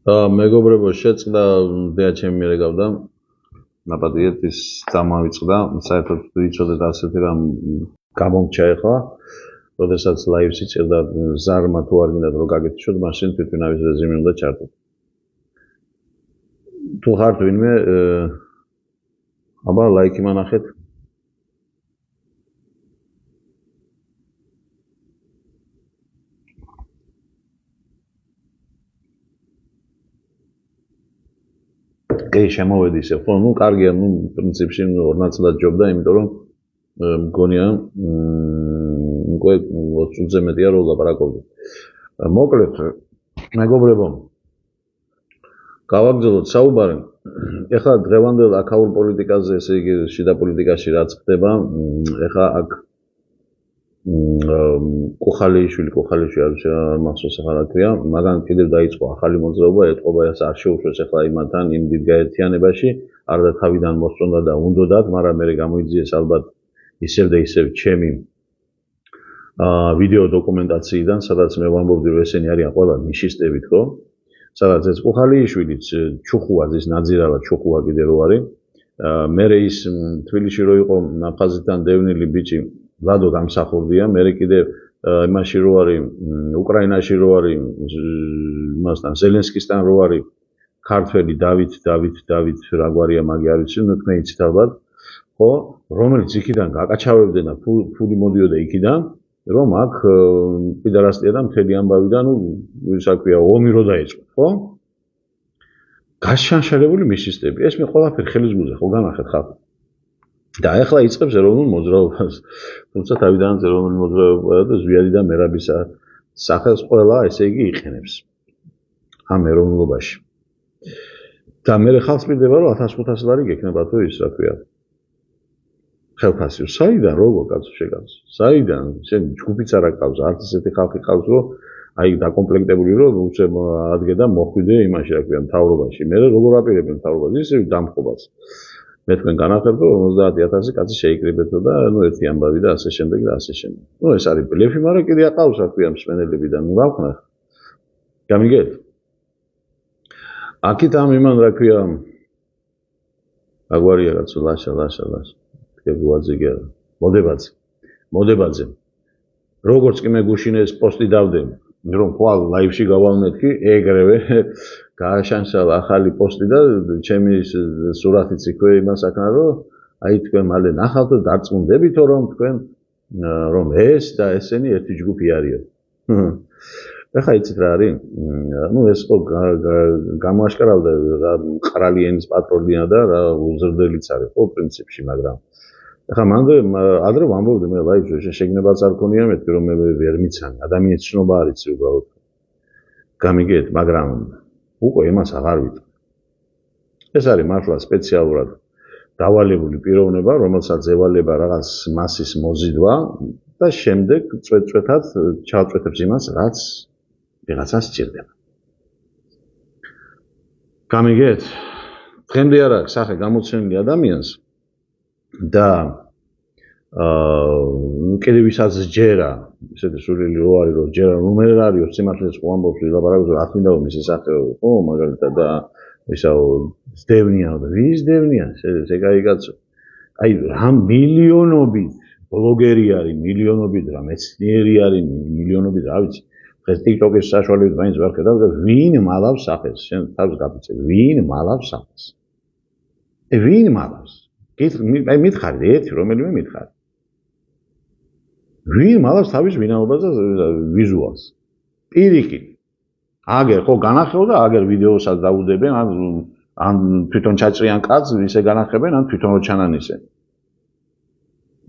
მეგობრებო, შეწყდა დეა ჩემი მიერეგავდა ნაპატიეთ ის დამავიწყდა, საერთოდ ვიცოდეთ ასეთი რამ გამომჩა ეხლა, როდესაც ლაივს იჭერდა ზარმა თუ არ გინდათ რომ გაგეთიშოთ, მაშინ თვითმფრინავის რეჟიმი უნდა ჩართოთ. თუ ხართ ვინმე, აბა ლაიქი მანახეთ. კი, შემოვედი ისე, ხო, ну, კარგია, ну, პრინციპში 2 ნაწილად ჯობდა, იმიტომ რომ მგონია, უკვე 20 წუთზე მეტია რომ ლაპარაკობდი. მოკლედ, მეგობრებო, გავაგრძელოთ საუბარი. ეხლა დღევანდელ აქაურ პოლიტიკაზე, ესე იგი, შიდა პოლიტიკაში რაც ხდება, ეხლა აქ კოხალიშვილი არ მახსოვს ახლა რა ქვია, მაგან კიდევ დაიწყო ახალი მოძრაობა, ეთყობა ეს არ შეუშვეს ეხლა იმათთან იმ დიდ გაერთიანებაში, არდა თავიდან მოსწონდა და უნდოდათ, მაგრამ მე გამოიძიეს ალბათ ისევ და ისევ ჩემი ვიდეო დოკუმენტაციიდან, სადაც მე ვამბობდი რომ ესენი არიან ყველა ნიშისტები, თქო, სადაც ეს კოხალიშვილიც ჩუხუაძის ნაძირავად ჩუხუა კიდე რო არის, მე ის თბილისში რო იყო აფხაზეთთან დევნილი ბიჭი ლადო გამსახურდია, მე კიდე იმაში რო არის, უკრაინაში რო არის, იმასთან ზელენსკისთან რო არის, ქართველი დავით რაგვარია მაგი არ ვიცი, ნუ თქვენ იცით ალბათ, ხო, რომელიც იქიდან გაკაჩავებდნენ და ფული მოდიოდა იქიდან, რომ აქ პიდარასტია და მთელი ამბავი და ნუ ისა ქვია, ომი რო დაიწყო, ხო? გაშანშალებული მისისტები, ეს მე ყველაფერი ხელის გულზე ხო განახეთ ხალხი. და ეხლა იწყებს ეროვნულ მოძრაობას, თუმცა თავიდანაც ეროვნული მოძრაობა და ზვიადი და მერაბის სახელს ყველა ესე იგი იყენებს ამ ეროვნულობაში. და მე ხალხს მივიდება რომ 1500 ლარი გექნება თუ ის რა ქვია. ხელფასი, საიდან როგორ კაცო შეგავს? საიდან? შენ ჯგუფიც არ აკავს, არც ესეთი ხალხი ყავს რომ აი დაკომპლექტებული რომ უცებ ადგე და მოხვიდე იმაში რა ქვია მთავრობაში. მე როგორ აპირებენ მთავრობას? ისე დამხობას. მე თქვენ განახებთ რომ 50000 კაცი შეიკრიბეთო და ნუ ერთი ამბავი და ასე შემდეგ და ასე შემდეგ. ნუ ეს არის ბლეფი, მაგრამ კიდე აყავს რა ქვია მსმენელები და ნუ ვაქვნა. გამიგეთ? აქეთ ამ იმან რა ქვია აგვარია კაცო ლაშა. გუაძიგა მოდებაძე როგორც კი მე გუშინეს პოსტი დავდე რომ ხვალ ლაივში გავალმეთქი ეგრევე გააშანსალა ახალი პოსტი და ჩემი სურათიც იქვე იმას აკნა რომ აი თქვენ მალე ნახავთ და დარწმუნდებითო რომ თქვენ რომ ეს და ესენი ერთი ჯგუფი არიან ეხა იცით რა არის ну ეს ხო გამოაშკარავდა ყრალი ენის პატრონია და რა უზრდელიც არის ხო პრინციპში მაგრამ ეხლა მანდ ადრე ვამბობდი მე ლაივში შეგნებაც არ ქონია მეთქი რომ მე ვერ მიცანი ადამიანის ცნობა არის უბრალოდ გამიგეთ მაგრამ უკვე იმას აღარ ვიტყვი ეს არის მართლა სპეციალურად დავალებული პიროვნება რომელსაც ევალება რაღაც მასის მოზიდვა და შემდეგ წვეთად ჩავწვეთებს იმას რაც ვიღაცას სჭირდება გამიგეთ დღემდე არ აქვს სახე გამოცემული ადამიანს და კიდევ ვისაც ჯერა ისეთი სულელი რო არის რომ ჯერა ნუმერი არის სიმართლეს ვამბობს ვილაპარაკოს რა თქმა უნდა მისი სახე ხო მაგალითად და ისაო ზდევნია და ვის ზდევნია ესე გაიგაცო აი რა მილიონობით ბლოგერი არის მილიონობით რა მეცნიერი არის მილიონობით რა ვიცი დღეს TikTok-ის საშუალებით მაინც ვერ ხედავ და ვინ მალავს სახეს შენ თავს გაფიცე ვინ მალავს სახეს ვინ მალავს აი მითხარი ერთი რომელიმე მითხარი ვინ მალავს თავის ვინაობას და ვიზუალს პირიქით აგერ ხო განახეო და აგერ ვიდეოსაც დაუდებენ ან თვითონ ჩაჭრიან კაცს ისე განახებენ ან თვითონ რო ჩანან ისე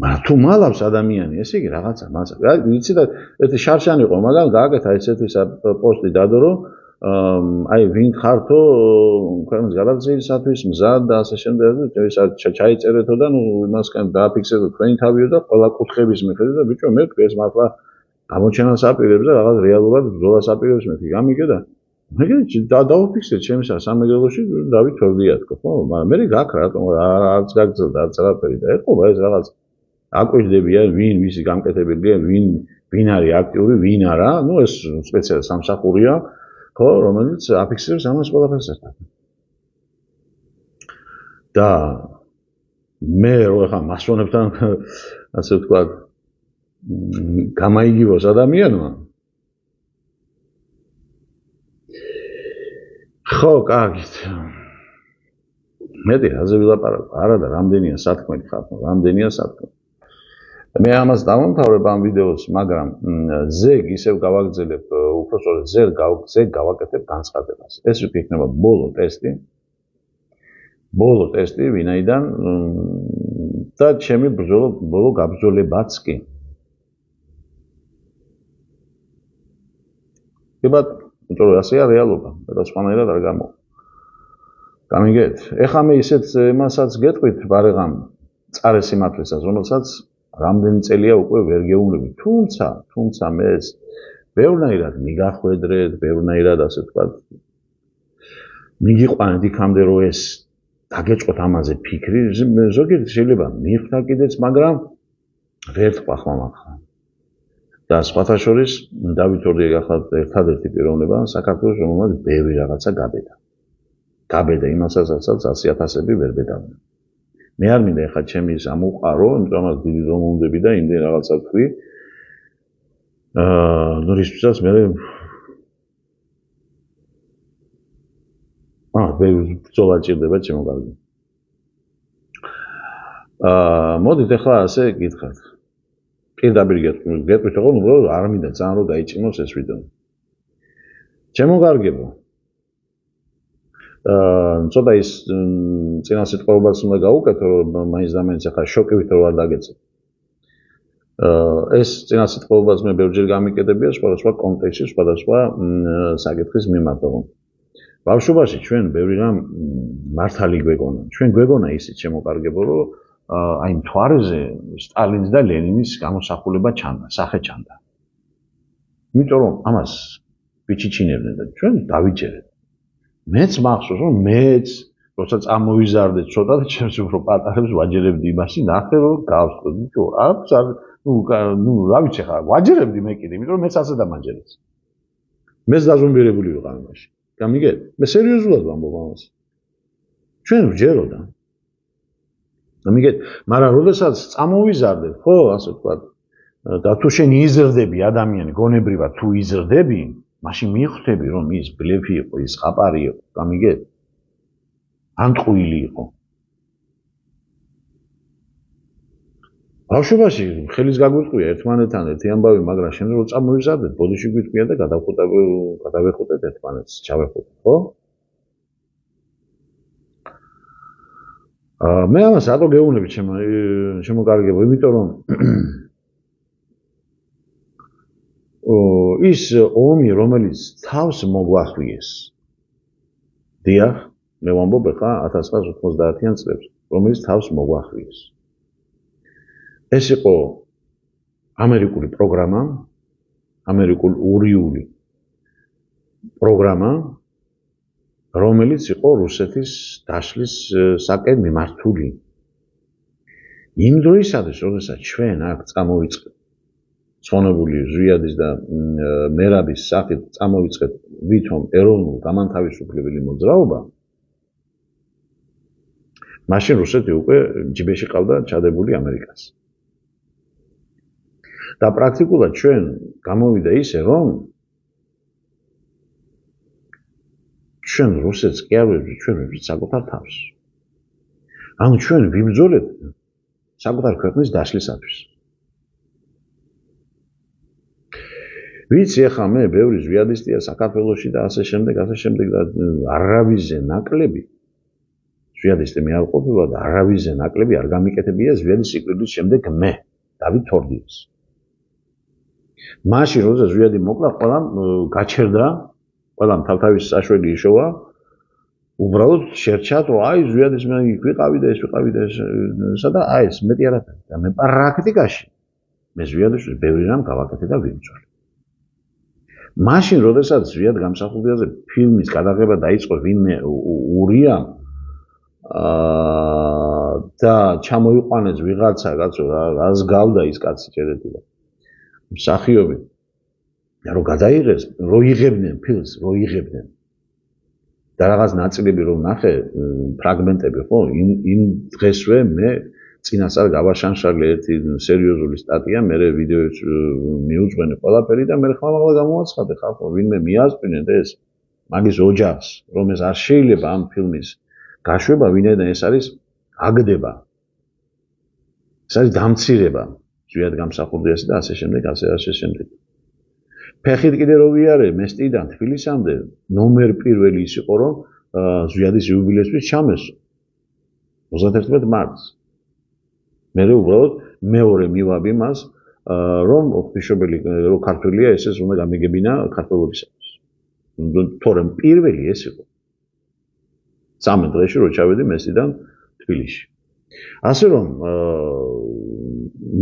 მაგრამ თუ მალავს ადამიანი ესე იგი რაღაცა მასა ვიცი და ერთი შარშანი იყო მაგრამ გააკეთა ესეთი პოსტი დადო რომ აი ვინ ხართო ქვეყნის გადაცილისათვის მზად და ასე შემდეგ ჩაიწერეთო და ნუ იმასკენ დააფიქსირდო თქვენი თავიო და ყველა კუთხების მიხედვით და ბიჭო მე ეს მართლა გამოჩენას აპირებს და რაღაც რეალურად ბრძოლას აპირებს მე გამიგე და მე დავაფიქსირე ჩემს სამეგრელოში დავით თორდია თქო ხო მაგრამ მე გაქ რატომ არც გაგრძელდა არც არაფერი და ეთყობა ეს რაღაც აკვირდებიან ვინ ვისი გამკეთებელია ვინ არის აქტიური ვინ არა ნუ ეს სპეციალ სამსახურია ხო, რომელიც აფიქსირებს ამას ყველაფერს ერთად. და მე რო ახლა მასონებთან ასე ვთქვათ გამაიგივოს ადამიანმა ხო, კარგით. მეტი რაზე ვილაპარაკო? არა და რამდენია სათქმელი ხალხო, რამდენია სათქმელი. მე ამას დავამთავრებ ამ ვიდეოს, მაგრამ ზეგ ისევ გავაგრძელებ, უпростоრად ზეგ გავაკეთებ განცხადებას. ეს იქნება ბოლო ტესტი, ვინაიდან და ჩემი ბოლო გაბრძოლებაც კი. ებად, იმიტომ რომ ასეა რეალობა, და სხვანაირად არ გამოვა. გამიგეთ? ეხლა მე ისეთ იმასაც გეტყვით ბარეგამ წარე სიმართლესაც, რომელსაც რამდენი წელია უკვე ვერ გეუბნები. თუმცა მე ეს ბევრნაირად მიგახვედრეთ, ბევრნაირად ასე ვთქვათ, მიგიყვანეთ იქამდე რომ ეს დაგეწყოთ ამაზე ფიქრი, ზოგიერთი შეიძლება მიხვდა კიდეც, მაგრამ ვერ თქვა ხმამაღლა. და სხვათა შორის დავით ორდიე გახლავთ ერთადერთი პიროვნება საქართველოს, რომელმაც ბევრი რაღაცა გაბედა იმასაც 100,000-ები ვერ ბედავდა. მე არ მინდა ეხლა ჩემი ის ამოყარო, იმიტომ რომ დიდი რომ უნდები და იმდენ რაღაცა ვთქვი. ნუ რისთვისაც მე ბრძოლა ჭირდება ჩემო კარგი. მოდით ეხლა ასე გითხრათ. პირდაპირ გეტყვით, რომ უბრალოდ არ მინდა ძალიან რომ დაიჭიმოს ეს ვიდეო. ჩემო კარგებო. ცოტა ის წინა სიტყვებაც უნდა გავუკეთო, რომ მაინც და მაინც ახლა შოკივით რომ არ დაგეცე. ეს წინა სიტყვებაც მე ბევრჯერ გამიკეთებია სხვადასხვა კონტექსტში, სხვადასხვა საკითხის მიმართ. ბავშვობაში ჩვენ ბევრი რამ მართალი გვეგონა. ჩვენ გვეგონა ისიც შემოკარგებო, რომ აი მთვარეზე სტალინის და ლენინის გამოსახულება ჩანდა, სახე ჩანდა. იმიტომ რომ ამას ვიჩიჩინებდნენ და ჩვენ დავიჯერეთ. მეც მახსოვს, რომ მეც როცა წამოვიზარდეთ ცოტა და ჩემს უფრო პატარებს ვაჯერებდი იმაში, ნახე რომ გავსწორდი, ბიჭო, აბს ნუ რა ვიცი ხა, ვაჯერებდი მე კიდე, იმიტომ რომ მეც ასე დამაჯერეს. მეც დაზომბირებული ვიყავ იმაში. გამიგეთ? მე სერიოზულად ვამბობ ამას. ჩვენ ვჯეროდა. გამიგეთ? მაგრამ როდესაც წამოვიზარდეთ, ხო, ასე ვთქვათ, და თუ შენ იზრდები ადამიანი, გონებრივად თუ იზრდები, მაშინ მიხვდები რომ ის ბლეფი იყო, ის ყაპარი იყო, გამიგეთ? ანტყუილი იყო. ბავშვობაში ხელის გაგვიყვია ერთმანეთთან ერთი ამბავი, მაგრამ შენ რო წამოვიზარდეთ, ბოდიში გვიტყვია და გადავეხუტეთ ერთმანეთს, ჩავეხუტეთ, ხო? მე ამას რატო გეუბნები შემოკარგებო, იმიტომ რომ ის ომი, რომელიც თავს მოგვახვიეს. დიახ, მე ვამბობ ახლა 1990-იან წლებს, რომელიც თავს მოგვახვიეს. ეს იყო ამერიკული პროგრამა, ამერიკული პროგრამა, რომელიც იყო რუსეთის დაშლის საკენ მიმართული. იმ დროისათვის, როდესაც ჩვენ აქ წამოვიწყეთ ცხონებული ზვიადის და მერაბის სახით წამოვიწყეთ ვითომ ეროვნულ გამანთავისუფლებელი მოძრაობა, მაშინ რუსეთი უკვე ჯიბეში ყავდა ჩადებული ამერიკას. და პრაქტიკულად ჩვენ გამოვიდა ისე, რომ ჩვენ რუსეთს კი არ ვებრძვით, ჩვენ ვებრძვით საკუთარ თავს. ანუ ჩვენ ვიბრძოლეთ საკუთარ ქვეყნის დაშლისათვის. ვიცი ახლა მე ბევრი ზვიადისტია საქართველოში და ასე შემდეგ და არავიზე ნაკლები ზვიადისტი მე არ ყოფილა და არავიზე ნაკლები არ გამიკეთებია ზვიადის სიკვდილის შემდეგ მე, დავით თორდიას. მაშინ როდესაც ზვიადი მოკლა, ყველამ გაჩერდა, ყველამ თავთავის საშველი იშოვა, უბრალოდ შერჩათ, რომ აი ზვიადის მე ვიყავი და ეს ვიყავი და ესა და აი ეს მეტი არაფერი. და მე პრაქტიკაში მე ზვიადისთვის ბევრი რამ გავაკეთე და ვიბრძოლე. მაშინ როდესაც ზვიად გამსახურდიაზე ფილმის გადაღება დაიწყო ვინმე ურიამ და ჩამოიყვანეს ვიღაცა კაცო, რას გავდა ის კაცი ჭერეთიდან. მსახიობი. რომ გადაიღეს, რო იღებდნენ ფილმს, რო იღებდნენ. და რაღაც ნაწილები რომ ნახე, ფრაგმენტები ხო, იმ დღესვე მე წინასწარ გავაშანშალე ერთი სერიოზული სტატია, მე ვიდეოც მიუძღვენე ყველაფერი და მე ხმამაღლა გამოაცხადე ხალხო, ვინმე მიასწრინეთ ეს მაგის ოჯახს, რომ ეს არ შეიძლება ამ ფილმის გაშვება, ვინაიდან ეს არის აგდება. ეს არის დამცირება, ზვიად გამსახურდიასი და ასე შემდეგ, ასე შემდეგ. ფეხით კიდე რო ვიარე მესტიდან თბილისამდე, ნომერ პირველი ის იყო, რომ ზვიადის იუბილეისთვის ჩამესო. 31 მარტს. მე უბრალოდ მეორე მივაბი მას, რომ ღვთისმშობელი რო ქართველია, ესეც უნდა გამიგებინა ქართველობისათვის. თორემ პირველი ეს იყო. 13 დღეში რო ჩავედი მესტიდან თბილისში. ასე რომ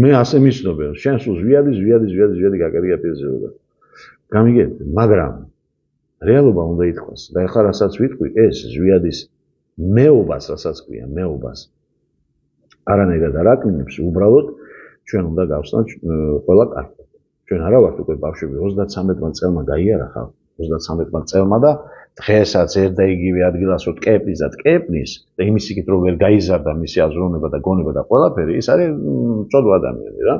მე ასე მისნობე, შენ სულ ზვიადი გაკერია პირზეოდა. გამიგეთ, მაგრამ რეალობა უნდა ითქვას და ეხლა რასაც ვიტყვი, ეს ზვიადის მეობას, რასაც ქვია, მეობას არანაირად არ აკნინებს, უბრალოდ ჩვენ უნდა გავხსნათ ყველა კარტა. ჩვენ არა ვართ უკვე ბავშვები, 33 წელმა გაიარა ხალხი, 33 წელმა და დღესაც ერთ და იგივე ადგილას რო ტკეპნის და იმის იქით რომ ვერ გაიზარდა მისი აზროვნება და გონება და ყველაფერი, ის არის მწოდვა ადამიანი რა.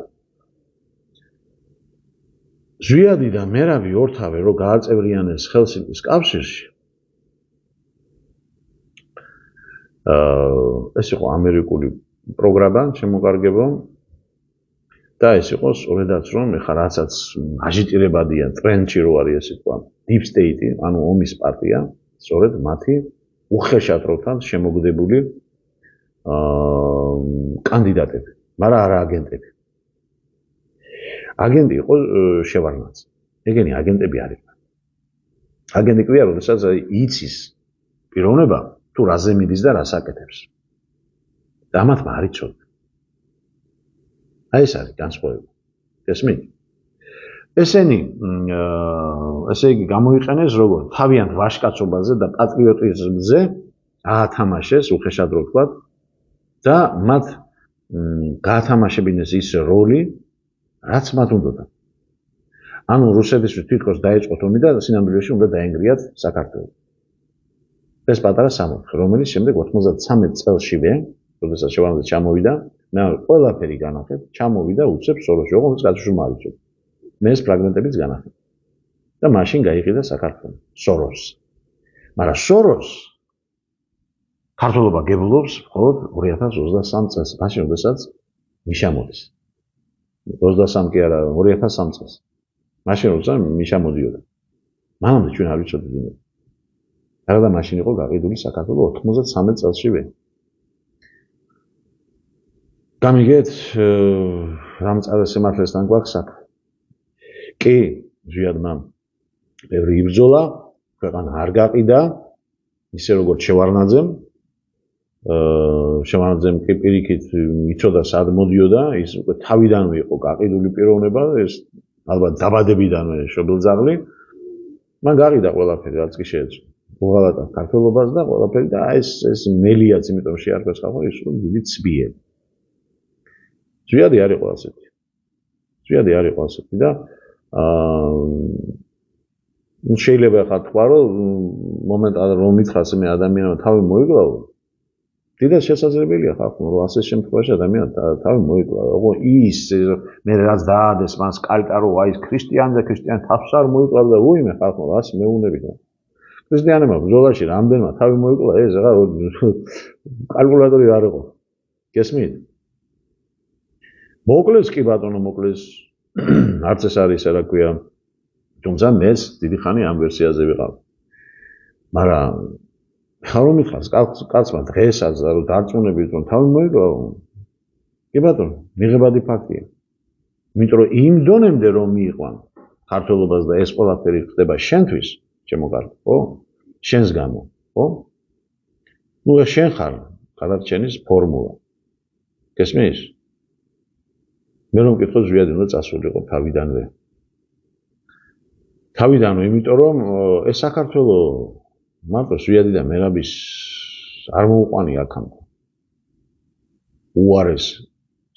ზვიადი და მერავი ორთავე რო გააწევრიანეს ხელსინკის კავშირში. ეს იყო ამერიკული პროგრამა, შემოკარგებო. და ეს იყო სწორედაც რომ ეხლა რასაც აჟიტირებადია ტრენდში რო არის ესე თქვა, Deep State, ანუ ომის პარტია, სწორედ მათი უხეშადროთან შემოგდებული კანდიდატები, მაგრამ არა აგენტები. აგენტი იყო შევარნაძე. ეგენი აგენტები არ იყვნენ. აგენტი ქვია, როდესაც იცის პიროვნება თუ რაზე მიდის და რას აკეთებს. და ამათმა არ იცოდნენ. აი ეს არის განსხვავება. ესმით? ესენი ესე იგი გამოიყენეს როგორ თავიანთ ვაჟკაცობაზე და პატრიოტიზმზე აათამაშეს უხეშადრო ვთქვათ და მათ გაათამაშებინეს ის როლი, რაც მათ უნდოდა. ანუ რუსეთისთვის თვითონ დაეწყოთ ომი და სინამდვილეში უნდა დაენგრიათ საქართველო. ეს პატარა სამოთხე, რომელიც შემდეგ 93 წელშივე, როდესაც შევარნაძე ჩამოვიდა, მე ყველაფერი განახეთ, ჩამოვიდა უცებ სოროსში, როგორც კაცოშურმა არიცოდა. მე ეს ფრაგმენტებიც განახეთ. და მაშინ გაიყიდა საქართველო, სოროს. მაგრამ სოროს ქართულობა გებულობს მხოლოდ 2023 წელს, მაშინ როდესაც მიშა მოდის. 23 კი არა, 2003 წელს. მაშინ როდესაც მიშა მოდიოდა. მანამდე ჩვენ არ ვიცოდით იმედი. და მაშინ იყო გაყიდული საქართველო 93 წელშივე. გამიგეთ, რამ წარსემართლესთან გვაქვს საქმე. კი, ზვიადმა ბევრი იბრძოლა, ქვეყანა არ გაყიდა, ისე როგორც შევარნაძემ. შევარნაძემ კი პირიქით იცოდა სად მოდიოდა, ის უკვე თავიდანვე იყო გაყიდული პიროვნება, ეს ალბათ დაბადებიდანვე შობილძაღლი. მან გაყიდა ყველაფერი, რაც კი შეეძლო. უღალატა ქართველობას და ყველაფერი და ეს მელიაც, იმიტომ შეარქვეს ხალხო, ის იყო დიდი ცბიერი. ზვიადი არ იყო ასეთი. ზვიადი არ იყო ასეთი და შეიძლება ხა თქვა რომ მომენტად რომ მითხრას მე ადამიანმა თავი მოიკლავო. დიდად შესაძლებელია ხალხო რომ ასე შემთხვევაში ადამიანმა თავი მოიკლავო. ოღო ის მე რაც დაადეს მას კალკარო აი ეს ქრისტიანი და ქრისტიანი თავს არ მოიკლავდა უიმე ხალხო რას მეუნებით. ქრისტიანებმა ბრძოლაში რამდენმა თავი მოიკლა ეს რა კალკულატორი არ იყო. გესმით? მოკლეს კი ბატონო, მოკლეს არც ეს არის რა ქვია. თუმცა მეც დიდი ხანი ამ ვერსიაზე ვიყავ. მაგრამ ხა რომ მითხავს კაცმა დღესაც რომ დარწმუნებით რომ თავი მოიკლავო. კი ბატონო, მიღებადი ფაქტია. იმიტომ რომ იმ დონემდე რომ მიიყვან ქართულობას და ეს ყველაფერი ხდება შენთვის, შემოგარდა, ხო? შენს გამო, ხო? ნუ შენ ხარ გადარჩენის ფორმულა. გესმის? მე რომ მკითხო ზვიადი უნდა წასულიყო თავიდანვე. თავიდანვე, იმიტომ რომ ეს საქართველო მარტო ზვიადი და მერაბის არ მოუყვანი აქამდე. უარეს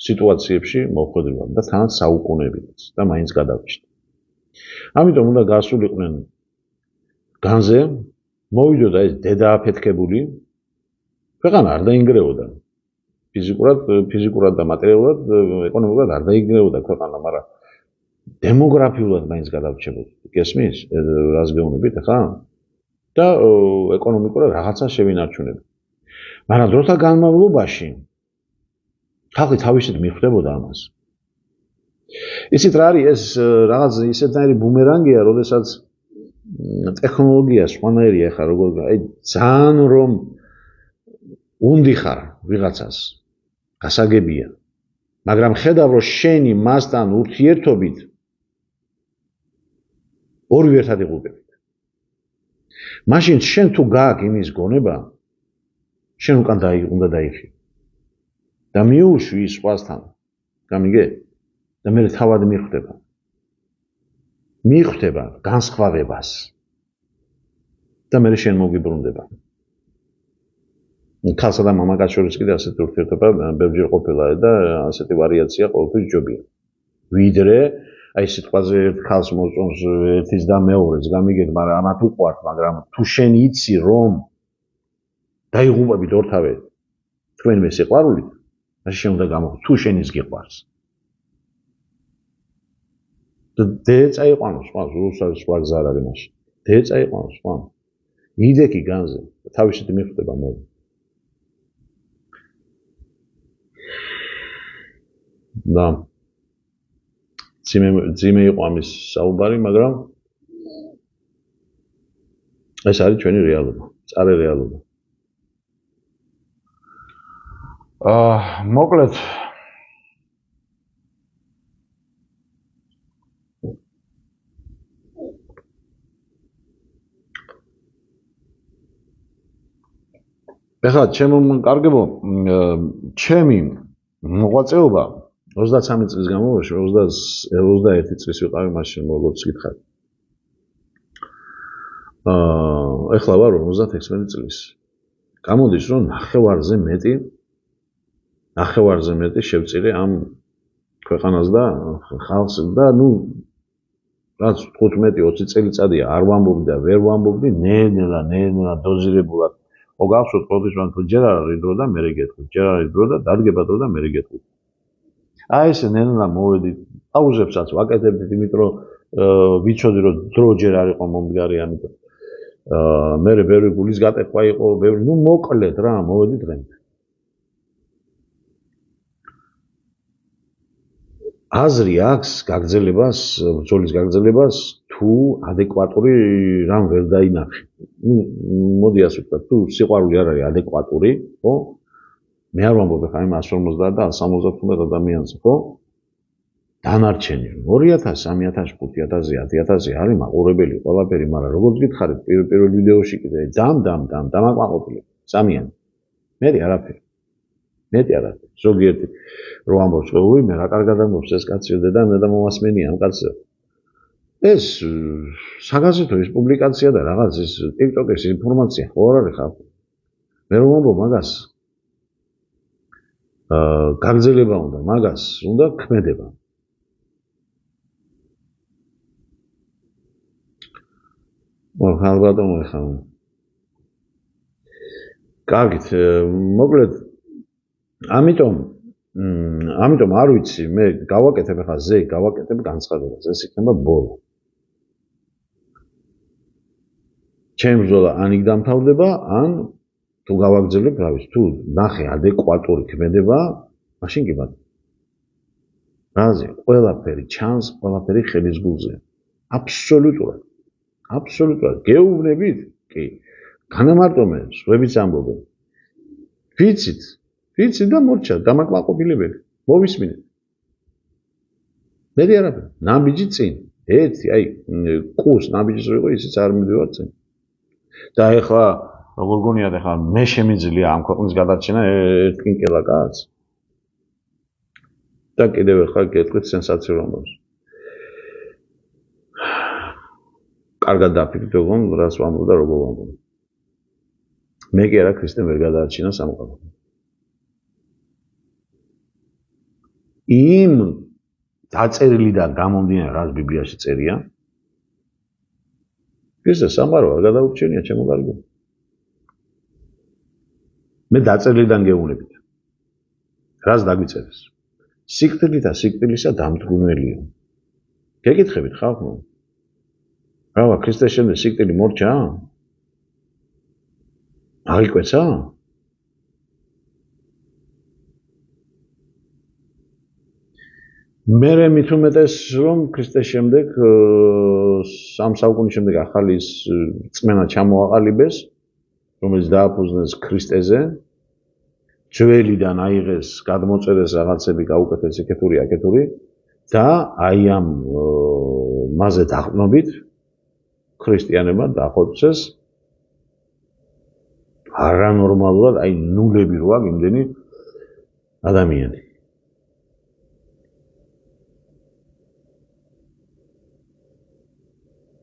სიტუაციებში მოხვედრილად და თანაც საუკუნეებიც და მაინც გადავჭდა. ამიტომ უნდა გასულიყვნენ განზე, მოვიდოდა ეს დედა აფეთქებული, ქვეყანა არ დაინგრეოდა. ფიზიკურად და მატერიალურად, ეკონომიკურად არ დაინგრეოდა ქვეყანა, მაგრამ დემოგრაფიულად მაინც გადარჩებოდა. გესმის? რას გეუბნებით ახლა? და ეკონომიკურად რაღაცა შევინარჩუნებთ. მაგრამ დროთა განმავლობაში ხალხი თავისით მიხვდებოდა ამას. იცით რა არის ეს რაღაც ისეთნაირი ბუმერანგია, როდესაც ტექნოლოგია სხვანაირია ხარ როგორ აი ძალიან რომ უნდი ხარ ვიღაცას გასაგებია მაგრამ ხედავ რომ შენი მასთან ურთიერთობით ორივე ერთად იღუპებით მაშინ შენ თუ გააქვს იმის გონება შენ უკან უნდა დაიხი და მიუშვი ის სხვასთან გამიგე და მე თავად მიხვდება განსხვავებას და მე შენ მოგიბრუნდება ქალსა და მამაკაც შორის კიდე ასეთი ურთიერთობა ბევრჯერ ყოფილა და ასეთი ვარიაცია ყოველთვის ჯობია ვიდრე აი სიტყვაზე ერთ ქალს მოწონს ერთის და მეორეს გამიგეთ მაგრამ ამათ უყვართ მაგრამ თუ შენ იცი რომ დაიღუპებით ორთავე თქვენმე სიყვარულით მაშინ შენ უნდა გამოხდე თუ შენ ის გიყვარს დეწაიყვანოს სხვა სხვა გზა არ არის მაშინ დეწაიყვანოს სხვა იდექი განზე თავისით მიხვდება მე და ძიმე იყო ამის საუბარი მაგრამ ეს არის ჩვენი რეალობა წარე რეალობა მოკლედ ეხლა ჩემო კარგებო ჩემი მოღვაწეობა 33 წლის განმავლობაში 21 წლის ვიყავი მაშინ როგორც გითხარ ეხლა ვარ 56 წლის გამოდის რომ ნახევარზე მეტი შევწირე ამ ქვეყანას და ხალხს და ნუ რაც 15-20 წელიწადია არ ვამბობდი და ვერ ვამბობდი ნელა დოზირებულად მოგახსოვთ ყოველთვის რომ ჯერ არ არის დრო და მე გეტყვით ჯერ არის დრო და დადგება დრო და მე გეტყვით აი ეს ნელა მოვედი პაუზებსაც ვაკეთებდით იმით რომ ვიცოდი რომ დრო ჯერ არ იყო მომდგარი ამიტომ მე ბევრი გულის გატეხვა იყო ბევრი ნუ მოკლედ რა მოვედი დღემდე აზრი აქვს გაგრძელებას ბრძოლის გაგრძელებას თუ ადეკვატური რამ ვერ დაინახე ნუ მოდი ასე ვთქვა თუ სიყვარული არ არის ადეკვატური ხო მე არ ვამბობ ხა იმ 150 და 175 ადამიანზე ხო დანარჩენი 2000 3000 5000 10000 არის მაყურებელი ყველაფერი მაგრამ როგორც გითხარით პირველ ვიდეოში კიდე დამაკმაყოფილი სამიანი მეტი არაფერი ზოგიერთი რო ამბობს უი მე რა კარგად ამბობს ეს კაცი და მომასმენია ამ კაცზე ეს საგაზეთო ეს პუბლიკაცია და რაღაც ეს TikTok-ის ინფორმაცია ხო არ არის ხალხო მე რომ ვამბობ მაგას გაგრძელება უნდა მაგას უნდა ქმედება ალბათო ეხლა კარგით მოკლედ ამიტომ არ ვიცი მე გავაკეთებ ახლა გავაკეთებ განცხადებას ეს იქნება ბოლო ჩემი ბრძოლა ან იქ დამთავრდება ან თუ გავაგრძელებ რა ვიცი თუ ნახე ადეკვატური ქმედება მაშინ კი ბატონო რაზე ყველაფერი ჩანს ყველაფერი ხელის გულზე აბსოლუტურად გეუბნებით კი განამარტომე სხვებიც ამბობენ ვიცით და მორჩა დამაკმაყოფილებელი მოვისმინეთ მე არაფერი ნაბიჯი წინ ერთი აი კურს ნაბიჯის რო იყო ისიც არ მივიდივარ წინ და ეხლა როგორ გონიათ ეხლა მე შემიძლია ამ ქვეყნის გადარჩენა ერთ კინკელა კაც და კიდევ ეხლა გეტყვით სენსაციურ ამბავს კარგად დაფიქრდით ოღონ რას ვამბობ და როგორ ვამბობ მე კი არა ქრისტემ ვერ გადაარჩინა სამყარო იმ დაწერილიდან გამომდინარე რაც ბიბლიაში წერია ქრისტეს სამყარო არ გადაურჩენია ჩემო კარგო. მე დაწერილიდან გეუბნებით. რას დაგვიწერეს? სიკვდილითა სიკვდილისა დამდგუნველია. გეკითხებით ხალხო? რა ქრისტეს შემდეგ სიკვდილი მორჩა? აღიკვეცა? მერე მით უმეტეს რომ ქრისტეს შემდეგ სამ საუკუნის შემდეგ ახალი რწმენა ჩამოაყალიბეს, რომელიც დააფუძნეს ქრისტეზე, ძველიდან აიღეს, გადმოწერეს რაღაცები გაუკეთეს ეკეთური აკეთური და აი ამ მასზე დაყრდნობით ქრისტიანებმა დაახოცეს არანორმალურად, აი ნულები როა იმდენი ადამიანი.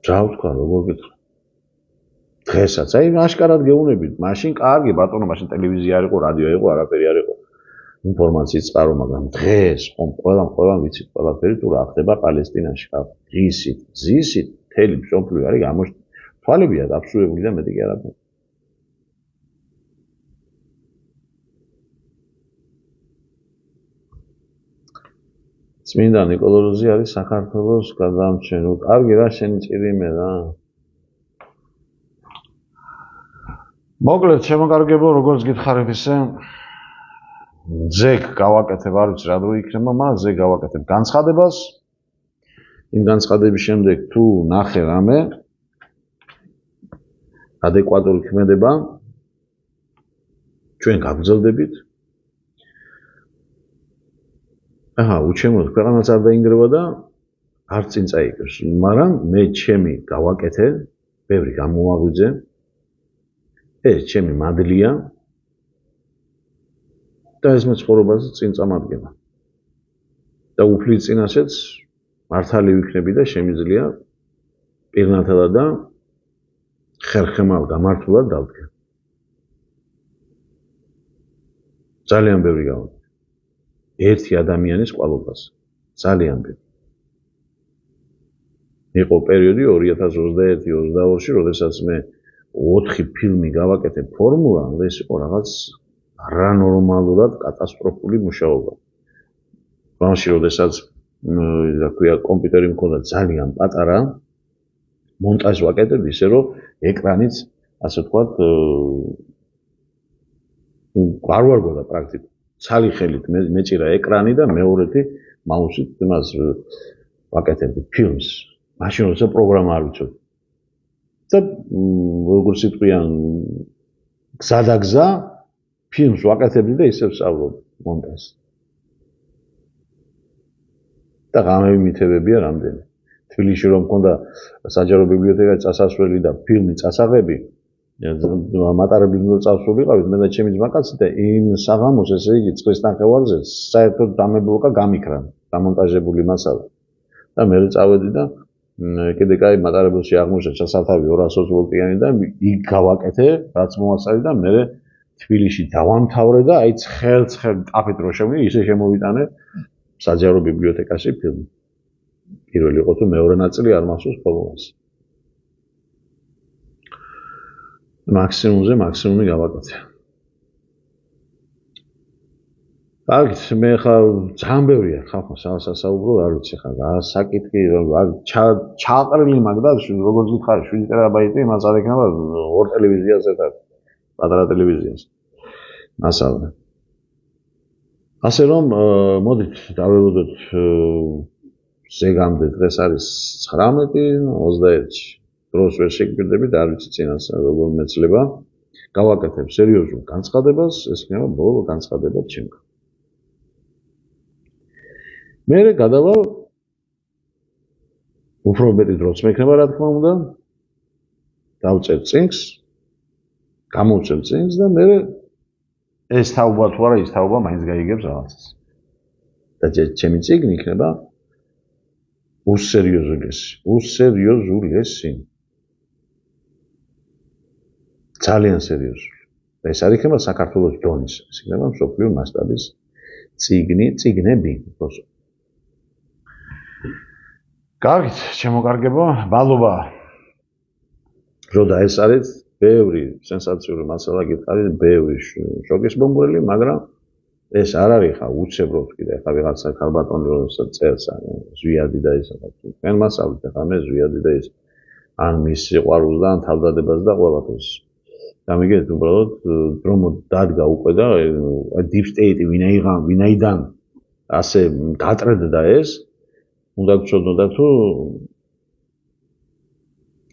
რა ვთქვა, როგორ გითხრა? დღესაც, აი აშკარად გეუბნებით, მაშინ კარგი ბატონო, მაშინ ტელევიზია არ იყო, რადიო იყო, არაფერი არ იყო. ინფორმაციის წყარო, მაგრამ დღეს ხომ ყველამ ვიცით ყველაფერი თუ რა ხდება პალესტინაში. ზისით, მთელი მსოფლიო არის თვალებია დაფსუებული და მეტი კი არა. წმინდა ნიკოლოზი არის საქართველოს გადამჩენილი. კარგი რა შენი წირიმე რა. მოკლედ შემოგარგებო, როგორც გითხარით ისე ძეგ გავაკეთებ, არ ვიცი რა დრო იქნება, მაგრამ ძეგ გავაკეთებ განცხადებას. იმ განცხადების შემდეგ თუ ნახე რამე ადეკვატური ქმედება, ჩვენ გაგრძელდებით. უჩემოდ ქვეყანაც არ დაინგრევა და არც წინ წაიგებს, მაგრამ მე ჩემი გავაკეთე, ბევრი გამოვაღვიძე. ეს ჩემი მადლია და ეს მეცხოვრებაზე წინ წამადგება. და უფლის წინაშეც მართალი ვიქნები და შემიძლია პირნათელა და ხერხემალ გამართულად დავდგე. ძალიან ბევრი გავაკეთე. ერთი ადამიანის ყვალობას. ძალიან ბევრი. იყო პერიოდი 2021-22-ში, როდესაც მე 4 ფილმი გავაკეთე ფორმულა, ეს იყო რაღაც არანორმალურად კატასტროფული მუშაობა. ბანში, როდესაც რა ქვია, კომპიუტერი მქონდა ძალიან პატარა, მონტაჟს ვაკეთებ ისე, რომ ეკრანიც, ასე ვთქვათ, არ ვარგოდა პრაქტიკულად. ცალი ხელით მეჭირა ეკრანი და მეორეთი მაუსით იმას ვაკეთებდი ფილმს. მაშინ როცა პროგრამა არ ვიცოდი. და როგორც იტყვიან, გზადაგზა ფილმს ვაკეთებდი და ისევ სწავლობდი მონტაჟს. და ღამები მითებებია რამდენი. თბილისში რომ მქონდა საჯარო ბიბლიოთეკა წასასვლელი და ფილმი წასაღები, მატარებლით უნდა წავსულიყავით მე და ჩემი ძმაკაცი და იმ საღამოს, ესე იგი წყლის ნახევარზე საერთოდ დამებლოკა გამიქრა დამონტაჟებული მასალა. და მე წავედი და კიდე კაი მატარებელში აღმოჩნდა ჩასათავი 220 ვოლტიანი და იქ გავაკეთე, რაც მოასწარი და მე თბილისში დავამთავრე და აი ცხელ ტაფით რო შემოვიდა, ისე შემოვიტანე საჯარო ბიბლიოთეკაში ფილმი. პირველი იყო თუ მეორე ნაწილი არ მახსოვს ფორმულას. მაქსიმუმი გავაკეთე. კარგით, მე ხა ძალიან ბევრია ხალხო სასაუბრო, არ ვიცი ხა რა საკითხი, ჩააყრილი მაგდა, როგორც გითხარი 7 ტერაბაიტი, მას არ ექნება 2 ტელევიზიას ერთად, პატარა ტელევიზიას. მასალა. ასე რომ, მოდით დაველოდოთ ზეგამდე დღეს არის 19:21. დროს ვერ შეგვირდებით, არ ვიცი წინას როგორ მეცლება. გავაკეთებ სერიოზულ განცხადებას, ეს იქნება ბოლო განცხადება ჩემგან. მე გადავალ უფრო მეტი დროც მექნება, რა თქმა უნდა. დავწერ წინგს, გამოვწერ წინგს და მე ეს თაობა თუ არა, ის თაობა მაინც გაიგებს რაღაცას. და ჩემი წიგნი იქნება უსერიოზულესი. ძალიან სერიოზული. და ეს არ იქნება საქართველოს დონის, ეს იქნება მსოფლიო მასშტაბის წიგნები. კარგით, შემოგარგებო, მადლობა რომ და ეს არის ბევრი სენსაციური მასალა გითხარით, ბევრი შოკის მომგვრელი, მაგრამ ეს არ არის ხა უცებროდ კიდე ხა ვიღაცა ქალბატონი რომელსაც წერს ზვიადი და ის თქვენ მასალით ხა მე ზვიადი და ის ან მის სიყვარულს და ან თავდადებას და ყველაფერს გამიგეთ უბრალოდ რომ დადგა უკვე და deep state ვინაიდან ასე დატრედდა ეს უნდა გწოდნოდა თუ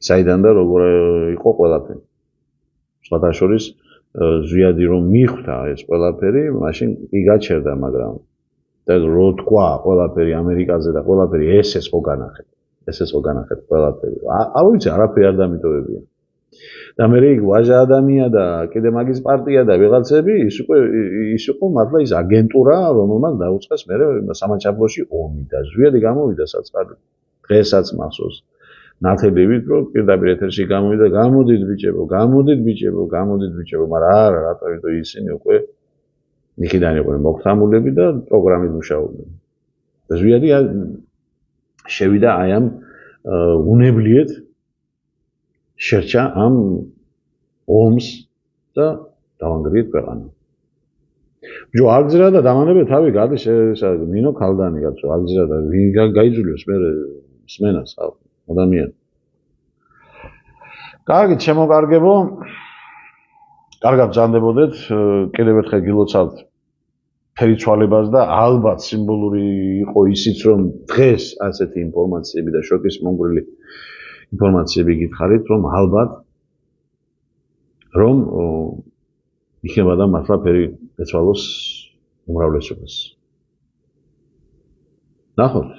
საიდან და როგორ იყო ყველაფერი სხვათა შორის ზვიადი რომ მიხვდა ეს ყველაფერი მაშინ კი გაჩერდა მაგრამ და რო თქვა ყველაფერი ამერიკაზე და ყველაფერი ესეც ხო განახეთ ყველაფერი არ ვიცი არაფერი არ დამიტოვებია და მე იქ ვაჟა ადამია და კიდე მაგის პარტია და ვიღაცები ის იყო მართლა ის აგენტურა რომელმაც დაუწყეს მე სამაჩაბლოში ომი და ზვიადი გამოვიდა საწყალი დღესაც მახსოვს ნათელივით რომ პირდაპირ ეთერში გამოვიდა გამოდით ბიჭებო მაგრამ არა რატო ისინი უკვე იქიდან იყვნენ მოგთამულები და პროგრამით მუშაობდნენ და ზვიადი შევიდა აი ამ უნებლიეთ შერჩა ამ ომს და დავანგრიეთ ქვეყანა. ჯო აგზრა და დამანებე თავი გადის ნინო ქალდანი კაცო აგზრა და ვინ გაიძულიოს მე სმენას ადამიანი. კარგი შემოგარგებო. კარგად ბრძანდებოდეთ, კიდევ ერთხელ გილოცავთ ფერიცვალებას და ალბათ სიმბოლური იყო ისიც რომ დღეს ასეთი ინფორმაციები და შოკის მომგვრელი ინფორმაციები გითხარით რომ ალბათ რომ იქნება და მართლა ფერი ეცვალოს უმრავლესობას. ნახოთ.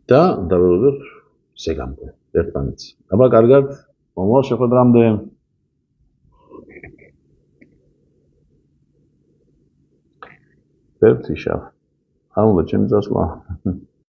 და დაველოდოთ ზეგამბო ერთმანეთს. აბა კარგად, მომავალ შეხვედრამდე. Perti šaf. Auga, čem zasla.